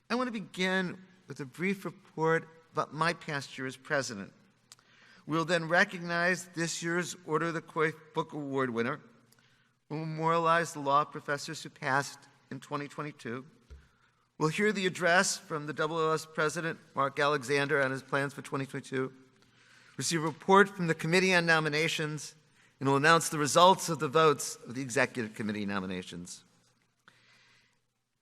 I want to begin with a brief report about my past year as president. We'll then recognize this year's Order of the Coif Book Award winner. We'll memorialize the law professors who passed in 2022. We'll hear the address from the AALS President, Mark Alexander, on his plans for 2022. Receive a report from the Committee on Nominations, and we'll announce the results of the votes of the Executive Committee nominations.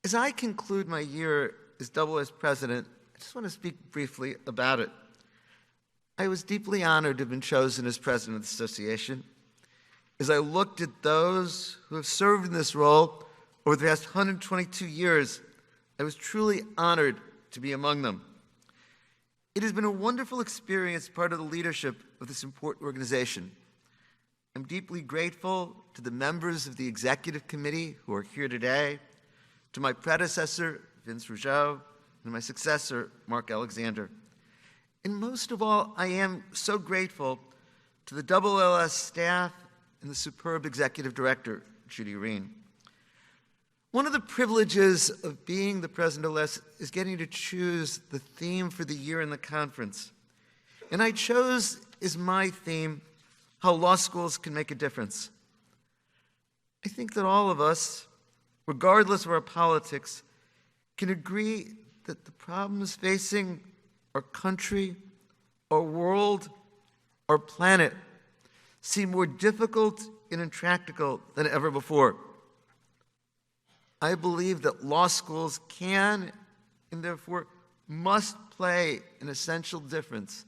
As I conclude my year as AALS President, I just want to speak briefly about it. I was deeply honored to have been chosen as President of the Association. As I looked at those who have served in this role over the past 122 years, I was truly honored to be among them. It has been a wonderful experience, part of the leadership of this important organization. I'm deeply grateful to the members of the Executive Committee who are here today, to my predecessor, Vince Rougeau, and my successor, Mark Alexander. And most of all, I am so grateful to the AALS staff and the superb Executive Director, Judy Reen. One of the privileges of being the President of AALS is getting to choose the theme for the year in the conference. And I chose as my theme, how law schools can make a difference. I think that all of us, regardless of our politics, can agree that the problems facing our country, our world, our planet seem more difficult and intractable than ever before. I believe that law schools can and therefore must play an essential difference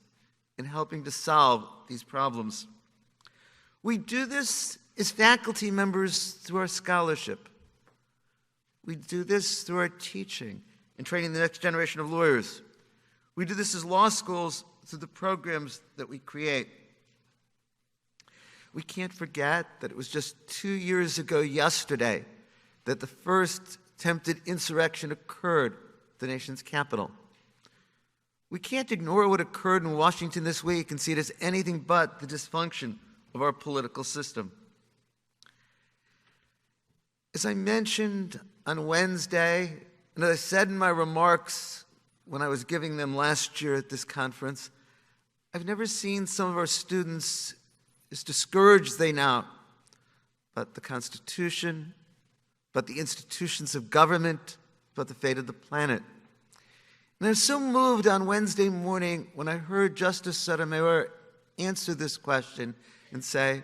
in helping to solve these problems. We do this as faculty members through our scholarship. We do this through our teaching and training the next generation of lawyers. We do this as law schools through the programs that we create. We can't forget that it was just 2 years ago yesterday that the first attempted insurrection occurred at the nation's capital. We can't ignore what occurred in Washington this week and see it as anything but the dysfunction of our political system. As I mentioned on Wednesday, and as I said in my remarks when I was giving them last year at this conference, I've never seen some of our students as discouraged as they now about the Constitution, about the institutions of government, about the fate of the planet. And I was so moved on Wednesday morning when I heard Justice Sotomayor answer this question and say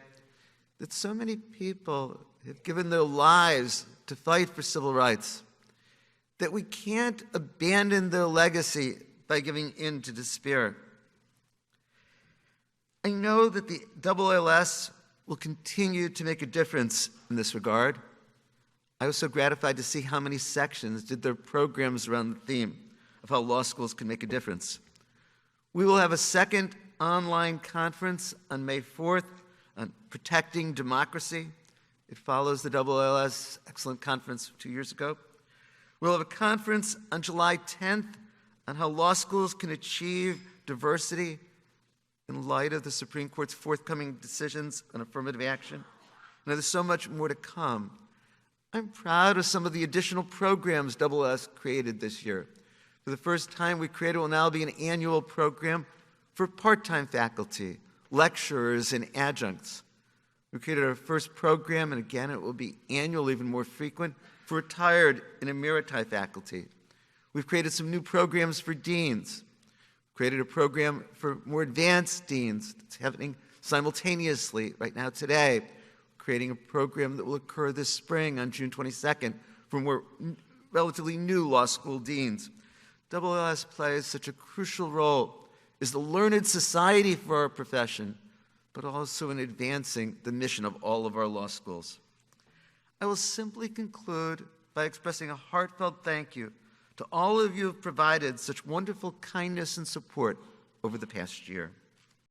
that so many people have given their lives to fight for civil rights that we can't abandon their legacy by giving in to despair. I know that the AALS will continue to make a difference in this regard. I was so gratified to see how many sections did their programs around the theme of how law schools can make a difference. We will have a second online conference on May 4th on protecting democracy. It follows the AALS Excellent Conference 2 years ago. We'll have a conference on July 10th on how law schools can achieve diversity in light of the Supreme Court's forthcoming decisions on affirmative action. Now, there's so much more to come. I'm proud of some of the additional programs AALS created this year. For the first time, we created what will now be an annual program for part-time faculty, lecturers, and adjuncts. We created our first program, and again, it will be annual, even more frequent, for retired and emeriti faculty. We've created some new programs for deans. Created a program for more advanced deans that's happening simultaneously right now today. Creating a program that will occur this spring on June 22nd for more relatively new law school deans. AALS plays such a crucial role as the learned society for our profession, but also in advancing the mission of all of our law schools. I will simply conclude by expressing a heartfelt thank you to all of you who have provided such wonderful kindness and support over the past year.